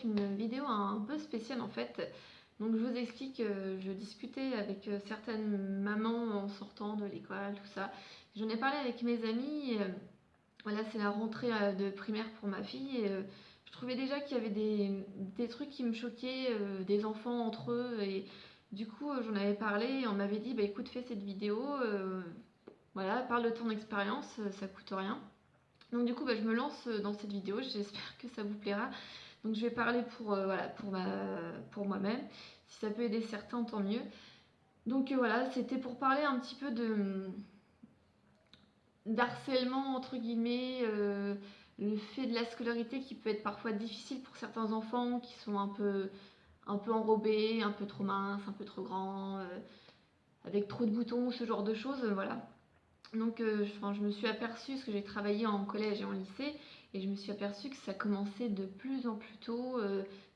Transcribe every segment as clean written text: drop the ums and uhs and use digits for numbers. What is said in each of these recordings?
une vidéo un peu spéciale en fait. Donc je vous explique, je discutais avec certaines mamans en sortant de l'école, tout ça. J'en ai parlé avec mes amis. Voilà, c'est la rentrée de primaire pour ma fille. Et, je trouvais déjà qu'il y avait des trucs qui me choquaient, des enfants entre eux. Et du coup, j'en avais parlé et on m'avait dit, bah écoute, fais cette vidéo. Voilà, parle de ton expérience, ça coûte rien. Donc du coup, bah, je me lance dans cette vidéo, j'espère que ça vous plaira. Donc je vais parler voilà, pour moi-même. Si ça peut aider certains, tant mieux. Donc voilà, c'était pour parler un petit peu d'harcèlement, entre guillemets, le fait de la scolarité qui peut être parfois difficile pour certains enfants qui sont un peu enrobés, un peu trop minces, un peu trop grands, avec trop de boutons, ce genre de choses, voilà. Donc je me suis aperçue, parce que j'ai travaillé en collège et en lycée, et je me suis aperçue que ça commençait de plus en plus tôt,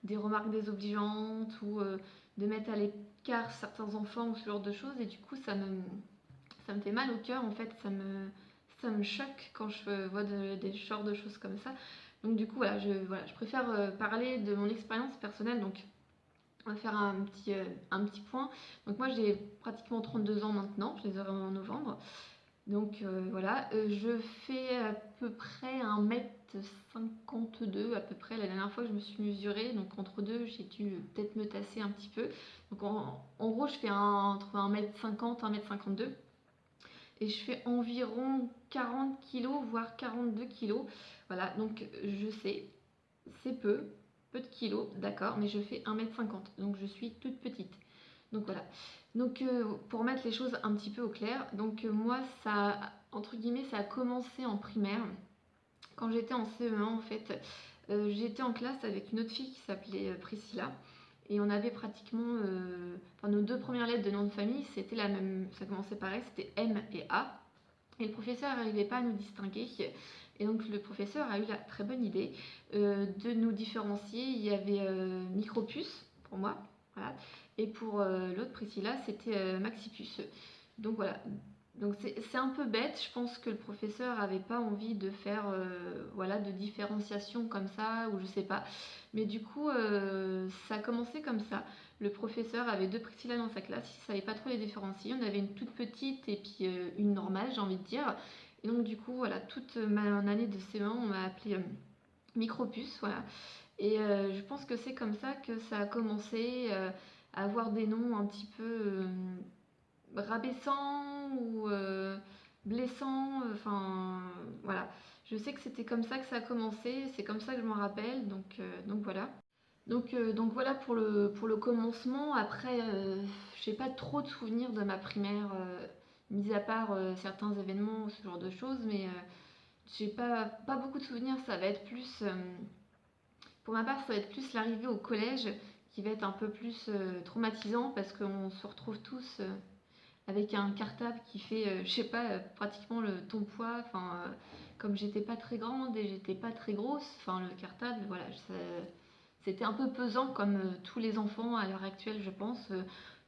des remarques désobligeantes ou de mettre à l'écart certains enfants ou ce genre de choses, et du coup ça me fait mal au cœur en fait, ça me choque quand je vois des genres de choses comme ça. Donc du coup voilà, je préfère parler de mon expérience personnelle, donc on va faire un petit point. Donc moi j'ai pratiquement 32 ans maintenant, je les aurai en novembre. Donc voilà, je fais à peu près 1m52 à peu près la dernière fois que je me suis mesurée. Donc entre deux, j'ai dû peut-être me tasser un petit peu. Donc en gros, je fais entre 1m50 et 1m52. Et je fais environ 40 kilos, voire 42 kilos. Voilà, donc je sais, c'est peu de kilos, d'accord, mais je fais 1m50. Donc je suis toute petite. Donc voilà. Donc pour mettre les choses un petit peu au clair, donc moi ça, entre guillemets, ça a commencé en primaire. Quand j'étais en CE1 en fait, j'étais en classe avec une autre fille qui s'appelait Priscilla. Et on avait pratiquement, enfin, nos deux premières lettres de nom de famille, c'était la même, ça commençait pareil, c'était M et A. Et le professeur n'arrivait pas à nous distinguer. Et donc le professeur a eu la très bonne idée de nous différencier. Il y avait Micropuce pour moi, voilà. Et pour l'autre Priscilla, c'était Maxipus. Donc voilà. Donc c'est un peu bête. Je pense que le professeur n'avait pas envie de faire voilà, de différenciation comme ça, ou je sais pas. Mais du coup, ça a commencé comme ça. Le professeur avait deux Priscilla dans sa classe, il ne savait pas trop les différencier. On avait une toute petite et puis une normale, j'ai envie de dire. Et donc du coup, voilà, toute ma année de CE1, on m'a appelée Micropuce, voilà. Et je pense que c'est comme ça que ça a commencé à avoir des noms un petit peu rabaissants ou blessants, enfin voilà. Je sais que c'était comme ça que ça a commencé, c'est comme ça que je m'en rappelle, donc voilà. Donc voilà pour le commencement. Après, j'ai pas trop de souvenirs de ma primaire, mis à part certains événements, ce genre de choses, mais j'ai pas beaucoup de souvenirs. Ça va être plus, pour ma part, ça va être plus l'arrivée au collège qui va être un peu plus traumatisant parce qu'on se retrouve tous avec un cartable qui fait, je sais pas, pratiquement ton poids. Enfin, comme j'étais pas très grande et j'étais pas très grosse, enfin le cartable, voilà, c'était un peu pesant comme tous les enfants à l'heure actuelle, je pense.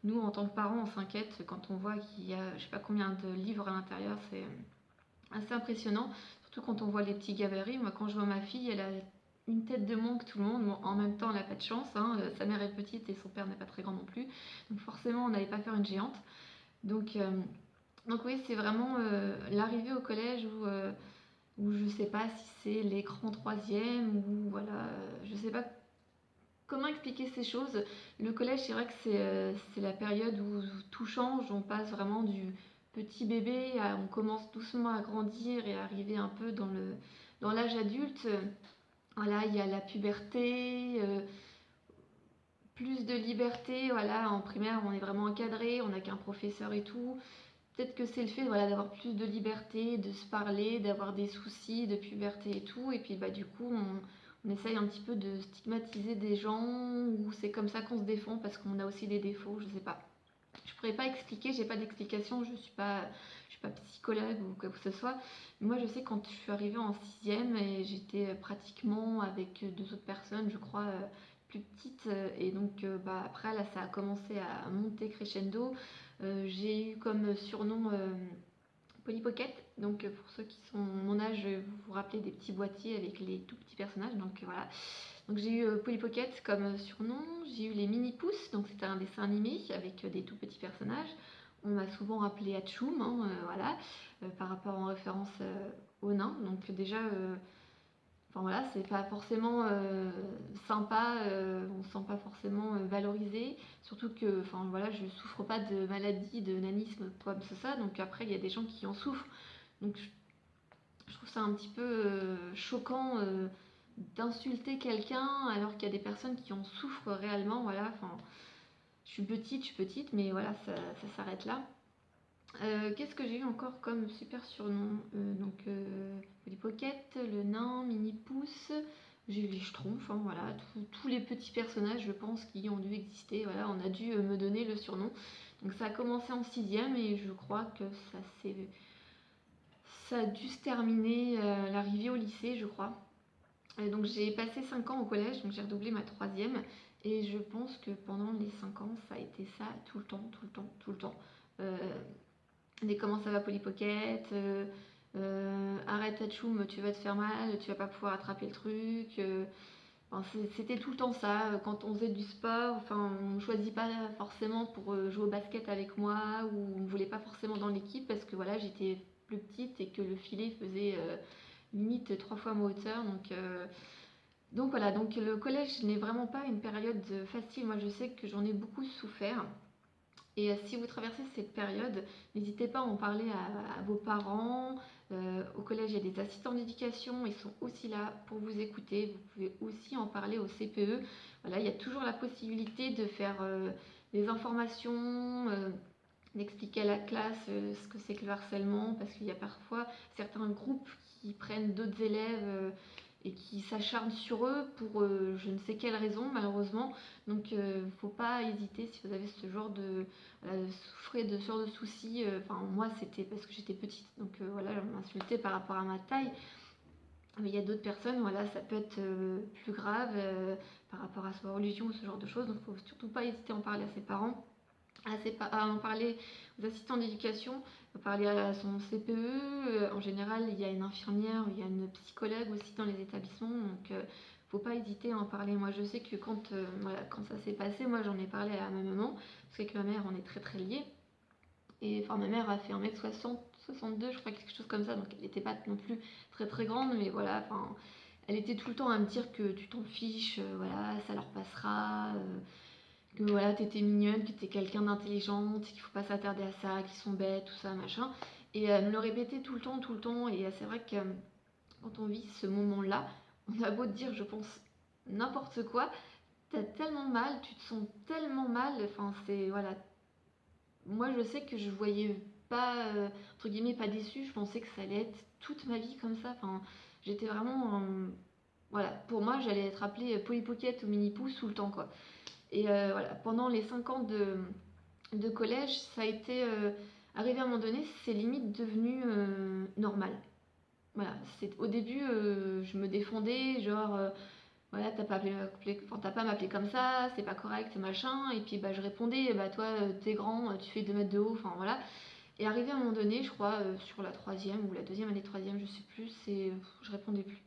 Nous, en tant que parents, on s'inquiète quand on voit qu'il y a, je sais pas combien de livres à l'intérieur, c'est assez impressionnant. Surtout quand on voit les petits gabarits. Moi, quand je vois ma fille, elle a une tête de moins que tout le monde. Bon, en même temps, elle n'a pas de chance, hein. Sa mère est petite et son père n'est pas très grand non plus. Donc forcément, on n'allait pas faire une géante. Donc, euh, donc oui, c'est vraiment l'arrivée au collège où je sais pas si c'est l'écran troisième ou voilà, je sais pas comment expliquer ces choses. Le collège, c'est vrai que c'est la période où tout change, on passe vraiment du petit bébé on commence doucement à grandir et à arriver un peu dans l'âge adulte. Voilà, il y a la puberté, plus de liberté, voilà, en primaire on est vraiment encadré, on n'a qu'un professeur et tout. Peut-être que c'est le fait voilà, d'avoir plus de liberté, de se parler, d'avoir des soucis de puberté et tout. Et puis bah, du coup, on essaye un petit peu de stigmatiser des gens ou c'est comme ça qu'on se défend parce qu'on a aussi des défauts, je sais pas. Je pourrais pas expliquer, j'ai pas d'explication, je suis pas psychologue ou quoi que ce soit. Moi, je sais quand je suis arrivée en sixième et j'étais pratiquement avec deux autres personnes, je crois, plus petites. Et donc, bah, après, là, ça a commencé à monter crescendo. J'ai eu comme surnom Polly Pocket. Donc, pour ceux qui sont mon âge, vous vous rappelez des petits boîtiers avec les tout petits personnages. Donc, voilà. Donc j'ai eu Polly Pocket comme surnom, j'ai eu les mini pouces, donc c'était un dessin animé avec des tout petits personnages. On m'a souvent appelé Hachoum, hein, voilà, par rapport en référence aux nains. Donc déjà, enfin voilà, c'est pas forcément sympa, on se sent pas forcément valorisé, surtout que, enfin voilà, je souffre pas de maladie, de nanisme, quoi que ce soit, donc après il y a des gens qui en souffrent, donc je trouve ça un petit peu choquant d'insulter quelqu'un alors qu'il y a des personnes qui en souffrent réellement, voilà, enfin, je suis petite, mais voilà, ça s'arrête là. Qu'est-ce que j'ai eu encore comme super surnom? Polly Pocket, le nain, Mini Pouce, j'ai eu les Schtroumpfs, hein, voilà, tous les petits personnages, je pense, qui ont dû exister. Voilà, on a dû me donner le surnom. Donc ça a commencé en sixième et je crois que ça a dû se terminer à l'arrivée au lycée, je crois. Donc j'ai passé 5 ans au collège, donc j'ai redoublé ma troisième. Et je pense que pendant les 5 ans, ça a été ça tout le temps, tout le temps, tout le temps. Euh, des comment ça va Polly Pocket, arrête Hachoum, tu vas te faire mal, tu vas pas pouvoir attraper le truc. Enfin, c'était tout le temps ça. Quand on faisait du sport, enfin, on ne choisit pas forcément pour jouer au basket avec moi ou on ne voulait pas forcément dans l'équipe parce que voilà, j'étais plus petite et que le filet faisait limite 3 fois ma hauteur. Donc voilà, donc le collège n'est vraiment pas une période facile. Moi, je sais que j'en ai beaucoup souffert. Et si vous traversez cette période, n'hésitez pas à en parler à vos parents. Au collège, il y a des assistants d'éducation, ils sont aussi là pour vous écouter. Vous pouvez aussi en parler au CPE. Voilà, il y a toujours la possibilité de faire des informations, d'expliquer à la classe ce que c'est que le harcèlement, parce qu'il y a parfois certains groupes qui prennent d'autres élèves et qui s'acharnent sur eux pour je ne sais quelle raison, malheureusement. Donc, faut pas hésiter si vous avez ce genre de souffrez de ce genre de soucis. Enfin, moi, c'était parce que j'étais petite, donc voilà, on m'insultait par rapport à ma taille. Mais il y a d'autres personnes, voilà, ça peut être plus grave par rapport à sa religion ou ce genre de choses. Donc, faut surtout pas hésiter à en parler à ses parents à en parler aux assistants d'éducation, à parler à son CPE. En général, il y a une infirmière, il y a une psychologue aussi dans les établissements, donc faut pas hésiter à en parler. Moi, je sais que voilà, quand ça s'est passé, moi j'en ai parlé à ma maman, parce qu'avec ma mère, on est très très liés. Et enfin, ma mère a fait 1m60, 62, je crois, quelque chose comme ça, donc elle n'était pas non plus très très grande, mais voilà, enfin, elle était tout le temps à me dire que tu t'en fiches, voilà, ça leur passera. Que voilà, t'étais mignonne, que t'es quelqu'un d'intelligente, qu'il faut pas s'attarder à ça, qu'ils sont bêtes, tout ça, machin. Et elle me le répétait tout le temps, et c'est vrai que quand on vit ce moment-là, on a beau te dire, je pense, n'importe quoi, t'as tellement mal, tu te sens tellement mal, enfin c'est, voilà. Moi je sais que je voyais pas, entre guillemets, pas déçue, je pensais que ça allait être toute ma vie comme ça, enfin, j'étais vraiment, voilà, pour moi j'allais être appelée Polly Pocket ou Mini Pouce tout le temps, quoi. Et voilà, pendant les 5 ans de collège, ça a été arrivé à un moment donné, c'est limite devenu normal. Voilà, au début, je me défendais, genre, voilà, t'as pas à m'appeler comme ça, c'est pas correct, machin. Et puis bah, je répondais, bah toi, t'es grand, tu fais 2 mètres de haut, enfin voilà. Et arrivé à un moment donné, je crois, sur la troisième ou la deuxième année de troisième, je sais plus, je répondais plus.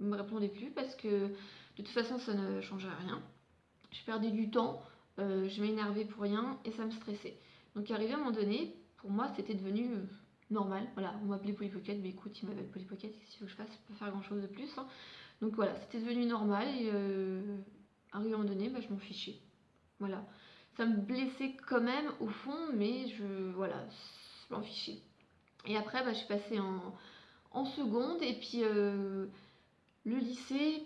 Je me répondais plus parce que de toute façon, ça ne changeait rien. Je perdais du temps, je m'énervais pour rien et ça me stressait. Donc arrivé à un moment donné, pour moi c'était devenu normal. Voilà, on m'appelait Polly Pocket, mais écoute, il m'appelle Polly Pocket, qu'est-ce qu'il faut que je fasse? Je peux faire grand chose de plus, hein. Donc voilà, c'était devenu normal et arrivé à un moment donné, bah, je m'en fichais. Voilà. Ça me blessait quand même au fond, mais voilà, je m'en fichais. Et après, bah, je suis passée en seconde et puis le lycée,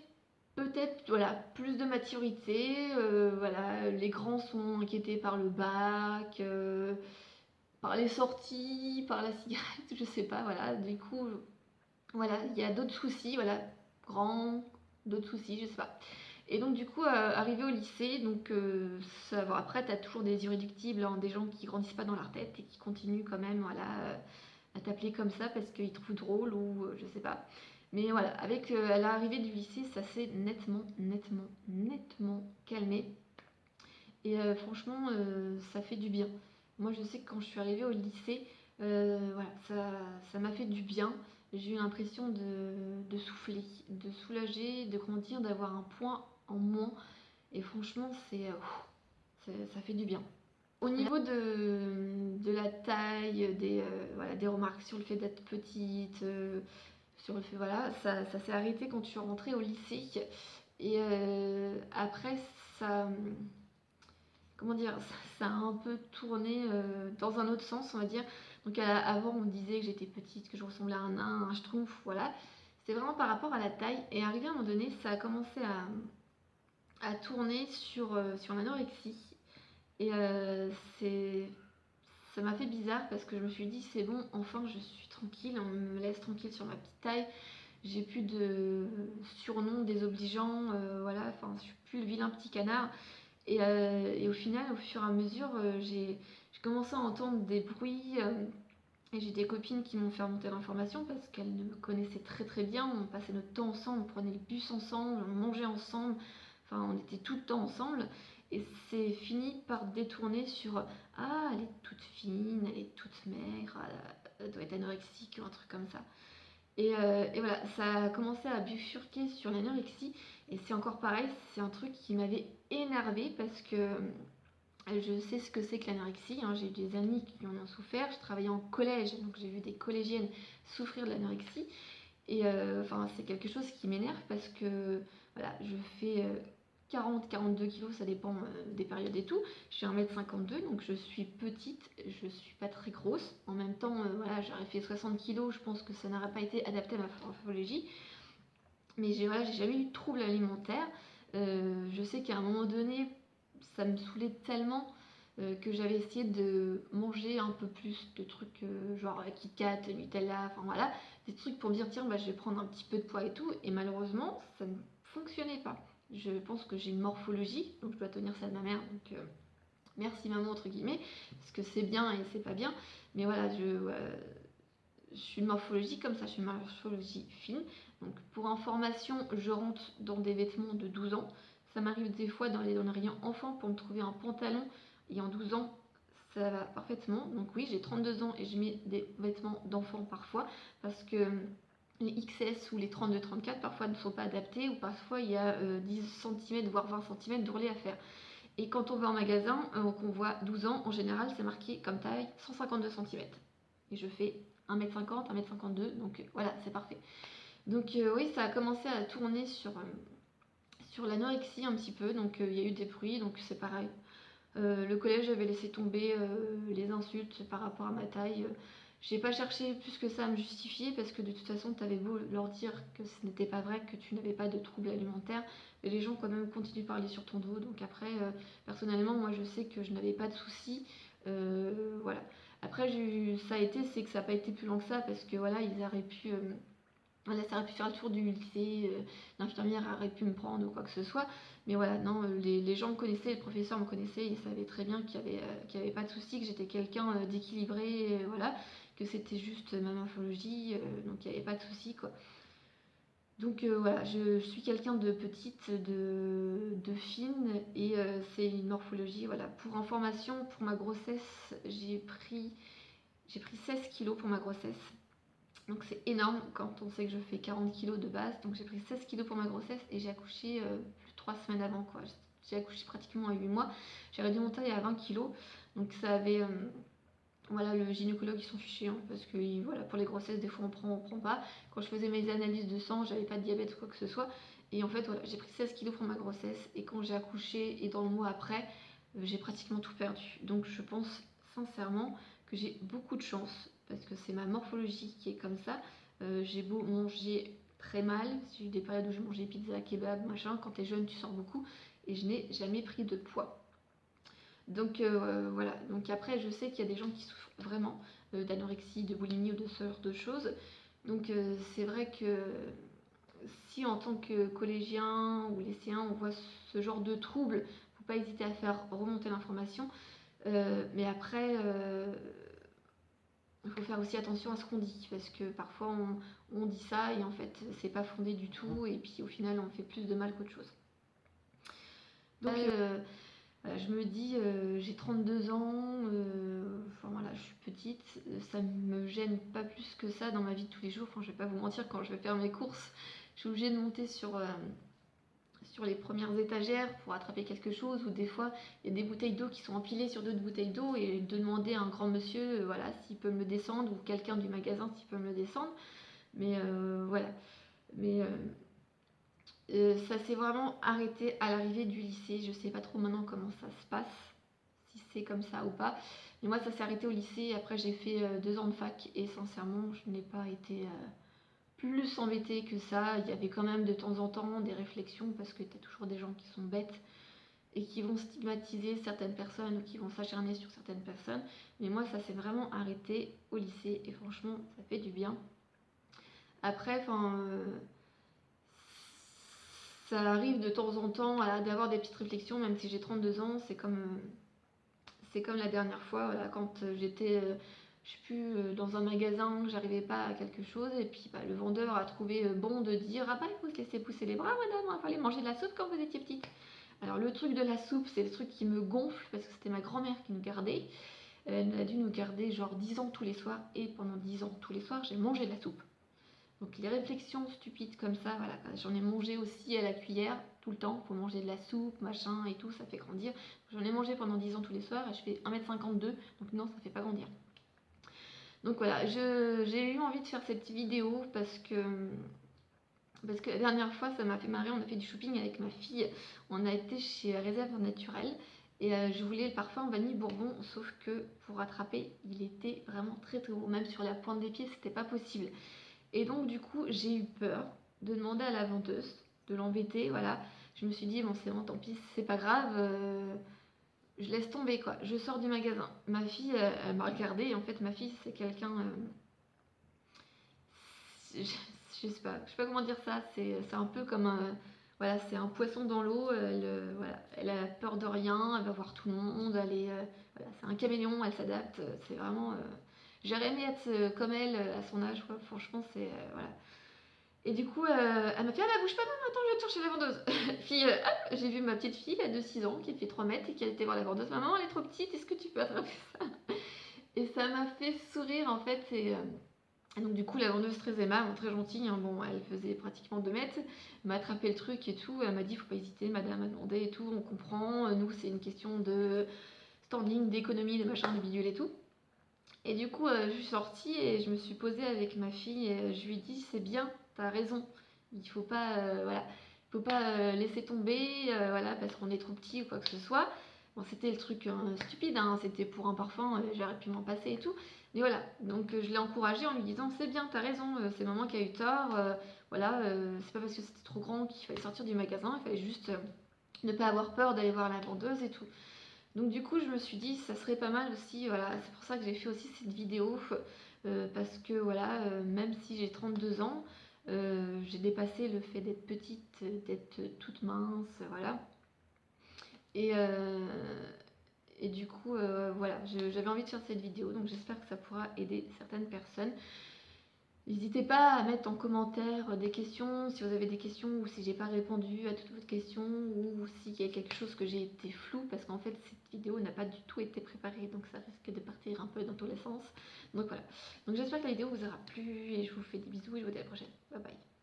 peut-être voilà, plus de maturité. Voilà, les grands sont inquiétés par le bac, par les sorties, par la cigarette, je sais pas. Voilà, du coup, voilà, il y a d'autres soucis. Voilà, grands, d'autres soucis, je sais pas. Et donc du coup, arrivé au lycée, donc bon, après, tu as toujours des irréductibles, hein, des gens qui grandissent pas dans leur tête et qui continuent quand même, voilà, à t'appeler comme ça parce qu'ils trouvent drôle ou je sais pas. Mais voilà, avec l'arrivée du lycée, ça s'est nettement calmé. Et franchement, ça fait du bien. Moi, je sais que quand je suis arrivée au lycée, voilà, ça m'a fait du bien. j'ai eu l'impression de souffler, de soulager, de grandir, d'avoir un point en moins. Et franchement, ça fait du bien. Au niveau de la taille, voilà, des remarques sur le fait d'être petite, sur le fait, voilà, ça s'est arrêté quand je suis rentrée au lycée. Et après, ça, comment dire, ça a un peu tourné dans un autre sens, on va dire. Donc avant, on me disait que j'étais petite, que je ressemblais à un nain, un schtroumpf, voilà. C'est vraiment par rapport à la taille. Et arrivé à un moment donné, ça a commencé à tourner sur l'anorexie. Et ça m'a fait bizarre parce que je me suis dit, c'est bon, enfin je suis tranquille, on me laisse tranquille sur ma petite taille. J'ai plus de surnoms désobligeants, voilà, enfin je suis plus le vilain petit canard. Et au final, au fur et à mesure, j'ai commencé à entendre des bruits. Et j'ai des copines qui m'ont fait remonter l'information parce qu'elles me connaissaient très très bien. On passait notre temps ensemble, on prenait le bus ensemble, on mangeait ensemble. Enfin, on était tout le temps ensemble. Et c'est fini par détourner sur ah, elle est toute fine, elle est toute maigre, elle doit être anorexique ou un truc comme ça. Et voilà, ça a commencé à bifurquer sur l'anorexie. Et c'est encore pareil, c'est un truc qui m'avait énervée parce que je sais ce que c'est que l'anorexie, hein. J'ai eu des amis qui en ont souffert. Je travaillais en collège, donc j'ai vu des collégiennes souffrir de l'anorexie. Et enfin, c'est quelque chose qui m'énerve parce que voilà, je fais 40-42 kilos, ça dépend des périodes et tout. Je suis 1m52, donc je suis petite, je suis pas très grosse. En même temps, voilà, j'aurais fait 60 kilos, je pense que ça n'aurait pas été adapté à ma morphologie. Mais voilà, j'ai jamais eu de troubles alimentaires. Je sais qu'à un moment donné, ça me saoulait tellement que j'avais essayé de manger un peu plus de trucs genre Kit Kat, Nutella, enfin voilà, des trucs pour me dire tiens, bah, je vais prendre un petit peu de poids et tout. Et malheureusement, ça ne fonctionnait pas. Je pense que j'ai une morphologie, donc je dois tenir ça de ma mère. Donc merci maman entre guillemets, parce que c'est bien et c'est pas bien. Mais voilà, je suis une morphologie comme ça, je suis une morphologie fine. Donc pour information, je rentre dans des vêtements de 12 ans. Ça m'arrive des fois dans les rayons enfants pour me trouver un pantalon. Et en 12 ans, ça va parfaitement. Donc oui, j'ai 32 ans et je mets des vêtements d'enfants parfois. Parce que les XS ou les 32-34 parfois ne sont pas adaptés. Ou parfois il y a 10 cm voire 20 cm d'ourlet à faire. Et quand on va en magasin, qu'on voit 12 ans, en général c'est marqué comme taille 152 cm. Et je fais 1m50, 1m52, donc voilà, c'est parfait. Donc oui, ça a commencé à tourner sur l'anorexie un petit peu, donc il y a eu des bruits, donc c'est pareil. Le collège, j'avais laissé tomber les insultes par rapport à ma taille. J'ai pas cherché plus que ça à me justifier parce que de toute façon, tu avais beau leur dire que ce n'était pas vrai, que tu n'avais pas de troubles alimentaires, et les gens quand même continuent de parler sur ton dos. Donc après, personnellement, moi je sais que je n'avais pas de soucis. Voilà. Après, ça a été, c'est que ça n'a pas été plus long que ça parce que voilà, ils auraient pu. Voilà, ça aurait pu faire le tour du lycée, l'infirmière aurait pu me prendre ou quoi que ce soit. Mais voilà, non, les gens me connaissaient, le professeur me connaissait, ils savaient très bien qu'il y avait pas de souci, que j'étais quelqu'un d'équilibré, voilà, que c'était juste ma morphologie, donc il n'y avait pas de souci, quoi. Donc voilà, je suis quelqu'un de petite, de fine, et c'est une morphologie, voilà. Pour information, pour ma grossesse, j'ai pris 16 kilos pour ma grossesse. Donc c'est énorme quand on sait que je fais 40 kilos de base. Donc j'ai pris 16 kilos pour ma grossesse et j'ai accouché plus de 3 semaines avant, quoi. J'ai accouché pratiquement à 8 mois. J'ai réduit mon taille à 20 kilos. Donc ça avait... voilà, le gynécologue, ils sont fichés, hein, parce que voilà, pour les grossesses, des fois on prend pas. Quand je faisais mes analyses de sang, j'avais pas de diabète ou quoi que ce soit. Et en fait, voilà, j'ai pris 16 kilos pour ma grossesse. Et quand j'ai accouché et dans le mois après, j'ai pratiquement tout perdu. Donc je pense sincèrement que j'ai beaucoup de chance parce que c'est ma morphologie qui est comme ça. J'ai beau manger très mal, j'ai eu des périodes où je mangeais pizza, kebab, machin. Quand t'es jeune, tu sors beaucoup et je n'ai jamais pris de poids. Donc voilà. Donc après, je sais qu'il y a des gens qui souffrent vraiment d'anorexie, de boulimie ou de ce genre de choses. Donc c'est vrai que si en tant que collégien ou lycéen, on voit ce genre de troubles, faut pas hésiter à faire remonter l'information. Mais après, il faut faire aussi attention à ce qu'on dit, parce que parfois on dit ça et en fait c'est pas fondé du tout, et puis au final on fait plus de mal qu'autre chose. Donc voilà, je me dis, j'ai 32 ans, enfin voilà, je suis petite, ça me gêne pas plus que ça dans ma vie de tous les jours. Enfin, je vais pas vous mentir, quand je vais faire mes courses, je suis obligée de monter sur les premières étagères pour attraper quelque chose, ou des fois il y a des bouteilles d'eau qui sont empilées sur d'autres bouteilles d'eau, et de demander à un grand monsieur voilà, s'il peut me le descendre, ou quelqu'un du magasin s'il peut me le descendre. Mais voilà. Mais ça s'est vraiment arrêté à l'arrivée du lycée. Je sais pas trop maintenant comment ça se passe, si c'est comme ça ou pas. Mais moi, ça s'est arrêté au lycée. Après, j'ai fait 2 ans de fac et sincèrement, je n'ai pas été plus embêtée que ça. Il y avait quand même de temps en temps des réflexions parce que tu as toujours des gens qui sont bêtes et qui vont stigmatiser certaines personnes ou qui vont s'acharner sur certaines personnes. Mais moi, ça s'est vraiment arrêté au lycée et franchement, ça fait du bien. Après, ça arrive de temps en temps d'avoir des petites réflexions, même si j'ai 32 ans. C'est comme la dernière fois, voilà, quand j'étais, je sais plus, dans un magasin, que j'arrivais pas à quelque chose, et puis bah, le vendeur a trouvé bon de dire: ah bah il faut se laisser pousser les bras, madame, il fallait manger de la soupe quand vous étiez petite. Alors le truc de la soupe, c'est le truc qui me gonfle parce que c'était ma grand-mère qui nous gardait. Elle a dû nous garder genre 10 ans tous les soirs, et pendant 10 ans tous les soirs, j'ai mangé de la soupe. Donc les réflexions stupides comme ça, voilà, j'en ai mangé aussi à la cuillère tout le temps. Faut manger de la soupe, machin et tout, ça fait grandir. J'en ai mangé pendant 10 ans tous les soirs et je fais 1m52, donc non, ça fait pas grandir. Donc voilà, j'ai eu envie de faire cette vidéo parce que la dernière fois, ça m'a fait marrer. On a fait du shopping avec ma fille. On a été chez Réserve Naturelle et je voulais le parfum vanille bourbon, sauf que pour rattraper, il était vraiment très très haut. Même sur la pointe des pieds, c'était pas possible. Et donc du coup, j'ai eu peur de demander à la vendeuse de l'embêter. Voilà, je me suis dit bon, c'est bon, tant pis, c'est pas grave. Je laisse tomber quoi. Je sors du magasin. Ma fille, elle m'a regardée. Et en fait, ma fille, c'est quelqu'un. Je sais pas comment dire ça. C'est un peu comme voilà, c'est un poisson dans l'eau. Voilà, elle a peur de rien. Elle va voir tout le monde. Voilà, c'est un caméléon. Elle s'adapte. C'est vraiment. J'aurais aimé être comme elle à son âge. Quoi. Franchement, c'est voilà. Et du coup, elle m'a fait: ah bah bouge pas, non, attends, je vais te chercher la vendeuse. Puis hop, j'ai vu ma petite fille de 6 ans qui fait 3 mètres et qui a été voir la vendeuse. Maman, elle est trop petite, est-ce que tu peux attraper ça? Et ça m'a fait sourire en fait. Et donc, du coup, la vendeuse très aimable, très gentille, hein, bon, elle faisait pratiquement 2 mètres, elle m'a attrapé le truc et tout. Elle m'a dit: faut pas hésiter, madame, à demander et tout, on comprend. Nous, c'est une question de standing, d'économie, de machin, de bidule et tout. Et du coup, je suis sortie et je me suis posée avec ma fille et je lui ai dit: c'est bien, t'as raison. Il faut pas, voilà, il faut pas laisser tomber, voilà, parce qu'on est trop petit ou quoi que ce soit. Bon, c'était le truc stupide, hein, c'était pour un parfum, j'aurais pu m'en passer et tout. Mais voilà, donc je l'ai encouragée en lui disant: c'est bien, t'as raison, c'est maman qui a eu tort. Voilà, c'est pas parce que c'était trop grand qu'il fallait sortir du magasin, il fallait juste ne pas avoir peur d'aller voir la vendeuse et tout. Donc du coup, je me suis dit, ça serait pas mal aussi, voilà, c'est pour ça que j'ai fait aussi cette vidéo, parce que voilà, même si j'ai 32 ans, j'ai dépassé le fait d'être petite, d'être toute mince, voilà. Et, euh, et du coup, voilà, j'avais envie de faire cette vidéo, donc j'espère que ça pourra aider certaines personnes. N'hésitez pas à mettre en commentaire des questions, si vous avez des questions ou si j'ai pas répondu à toutes vos questions ou s'il y a quelque chose que j'ai été flou, parce qu'en fait cette vidéo n'a pas du tout été préparée, donc ça risque de partir un peu dans tous les sens. Donc voilà. Donc j'espère que la vidéo vous aura plu et je vous fais des bisous et je vous dis à la prochaine. Bye bye.